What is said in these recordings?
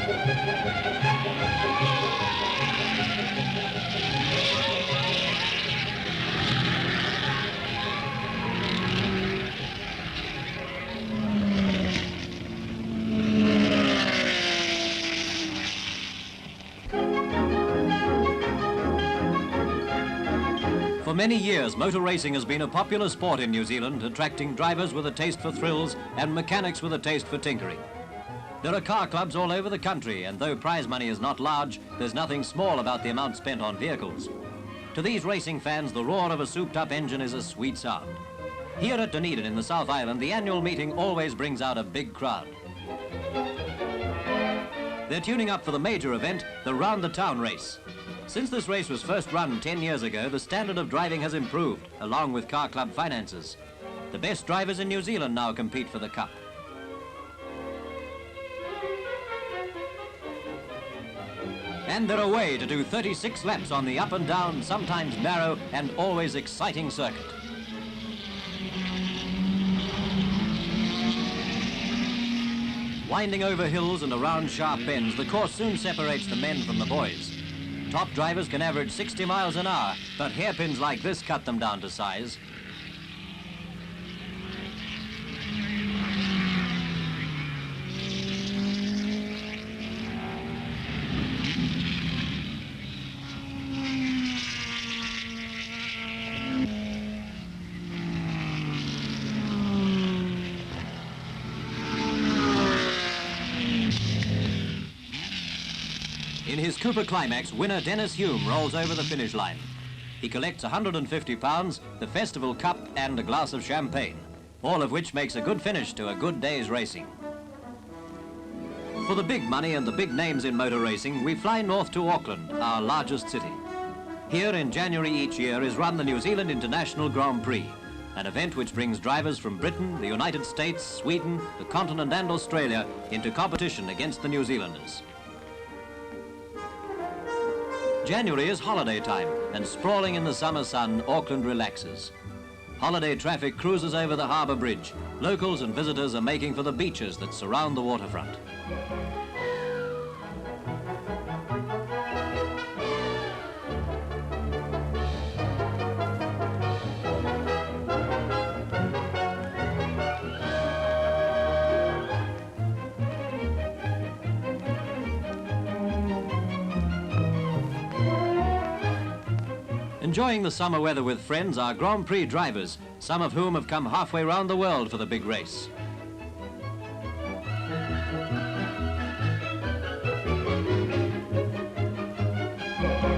For many years, motor racing has been a popular sport in New Zealand, attracting drivers with a taste for thrills and mechanics with a taste for tinkering. There are car clubs all over the country, and though prize money is not large, there's nothing small about the amount spent on vehicles. To these racing fans, the roar of a souped-up engine is a sweet sound. Here at Dunedin in the South Island, the annual meeting always brings out a big crowd. They're tuning up for the major event, the Round the Town race. Since this race was first run 10 years ago, the standard of driving has improved, along with car club finances. The best drivers in New Zealand now compete for the cup. And they're away to do 36 laps on the up and down, sometimes narrow and always exciting circuit. Winding over hills and around sharp bends, the course soon separates the men from the boys. Top drivers can average 60 miles an hour, but hairpins like this cut them down to size. In his Cooper Climax, winner Dennis Hume rolls over the finish line. He collects £150, the Festival Cup and a glass of champagne, all of which makes a good finish to a good day's racing. For the big money and the big names in motor racing, we fly north to Auckland, our largest city. Here in January each year is run the New Zealand International Grand Prix, an event which brings drivers from Britain, the United States, Sweden, the continent and Australia into competition against the New Zealanders. January is holiday time, and sprawling in the summer sun, Auckland relaxes. Holiday traffic cruises over the harbour bridge. Locals and visitors are making for the beaches that surround the waterfront. Enjoying the summer weather with friends are Grand Prix drivers, some of whom have come halfway round the world for the big race.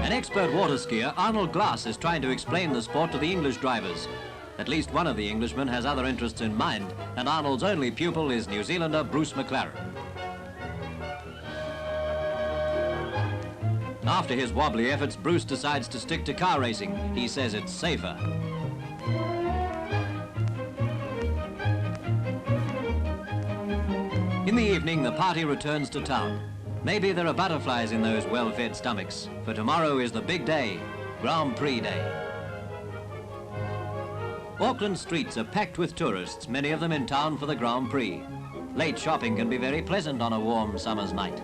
An expert water skier, Arnold Glass, is trying to explain the sport to the English drivers. At least one of the Englishmen has other interests in mind, and Arnold's only pupil is New Zealander Bruce McLaren. After his wobbly efforts, Bruce decides to stick to car racing. He says it's safer. In the evening, the party returns to town. Maybe there are butterflies in those well-fed stomachs, for tomorrow is the big day, Grand Prix Day. Auckland streets are packed with tourists, many of them in town for the Grand Prix. Late shopping can be very pleasant on a warm summer's night.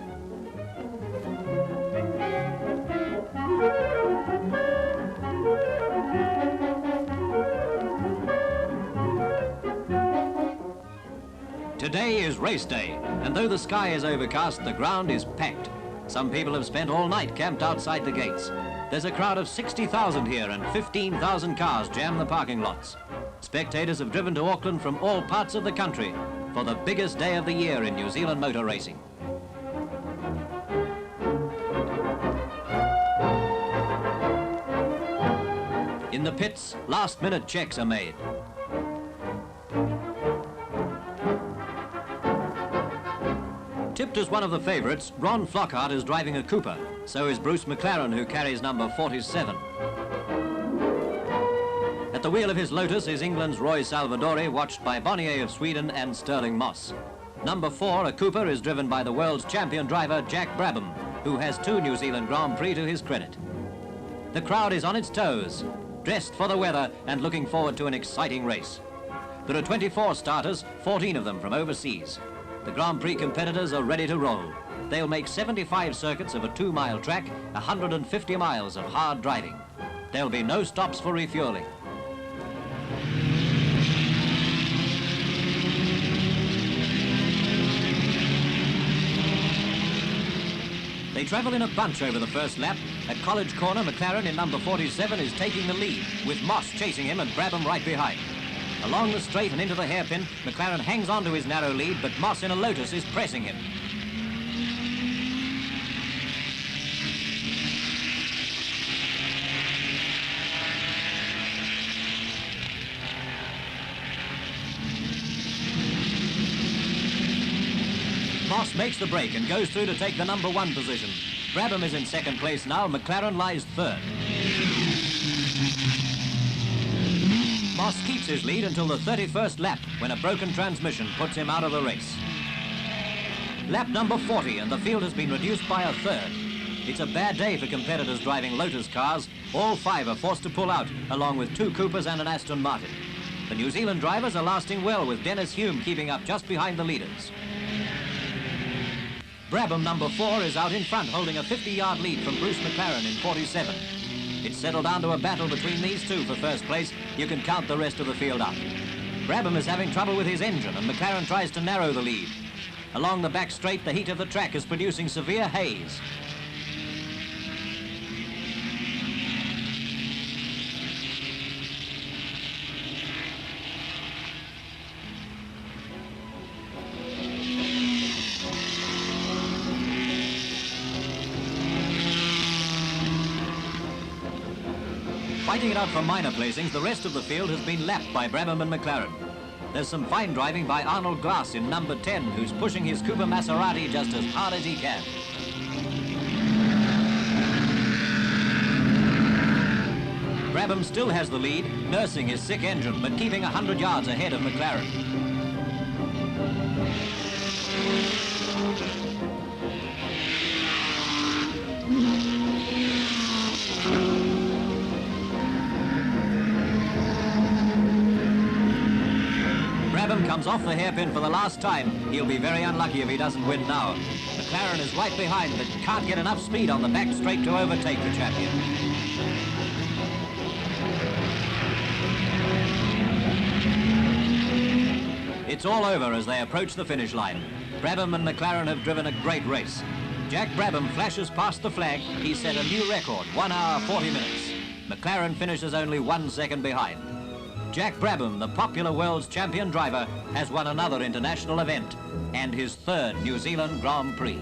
Today is race day, and though the sky is overcast, the ground is packed. Some people have spent all night camped outside the gates. There's a crowd of 60,000 here, and 15,000 cars jam the parking lots. Spectators have driven to Auckland from all parts of the country for the biggest day of the year in New Zealand motor racing. In the pits, last-minute checks are made. Tipped as one of the favourites, Ron Flockhart is driving a Cooper. So is Bruce McLaren, who carries number 47. At the wheel of his Lotus is England's Roy Salvadori, watched by Bonnier of Sweden and Sterling Moss. Number 4, a Cooper, is driven by the world's champion driver Jack Brabham, who has 2 New Zealand Grand Prix to his credit. The crowd is on its toes, dressed for the weather and looking forward to an exciting race. There are 24 starters, 14 of them from overseas. The Grand Prix competitors are ready to roll. They'll make 75 circuits of a 2-mile track, 150 miles of hard driving. There'll be no stops for refueling. They travel in a bunch over the first lap. At College Corner, McLaren in number 47 is taking the lead, with Moss chasing him and Brabham right behind. Along the straight and into the hairpin, McLaren hangs on to his narrow lead, but Moss in a Lotus is pressing him. Moss makes the break and goes through to take the number 1 position. Brabham is in second place now. McLaren lies third. Moss keeps his lead until the 31st lap, when a broken transmission puts him out of the race. Lap number 40, and the field has been reduced by a third. It's a bad day for competitors driving Lotus cars. All 5 are forced to pull out, along with 2 Coopers and an Aston Martin. The New Zealand drivers are lasting well, with Dennis Hume keeping up just behind the leaders. Brabham, number 4, is out in front, holding a 50-yard lead from Bruce McLaren in 47. It's settled down to a battle between these two for first place. You can count the rest of the field out. Brabham is having trouble with his engine, and McLaren tries to narrow the lead. Along the back straight, the heat of the track is producing severe haze. Fighting it out for minor placings, the rest of the field has been lapped by Brabham and McLaren. There's some fine driving by Arnold Glass in number 10, who's pushing his Cooper Maserati just as hard as he can. Brabham still has the lead, nursing his sick engine, but keeping 100 yards ahead of McLaren. Brabham comes off the hairpin for the last time. He'll be very unlucky if he doesn't win now. McLaren is right behind, but can't get enough speed on the back straight to overtake the champion. It's all over as they approach the finish line. Brabham and McLaren have driven a great race. Jack Brabham flashes past the flag. He set a new record, 1 hour, 40 minutes. McLaren finishes only 1 second behind. Jack Brabham, the popular world's champion driver, has won another international event and his 3rd New Zealand Grand Prix.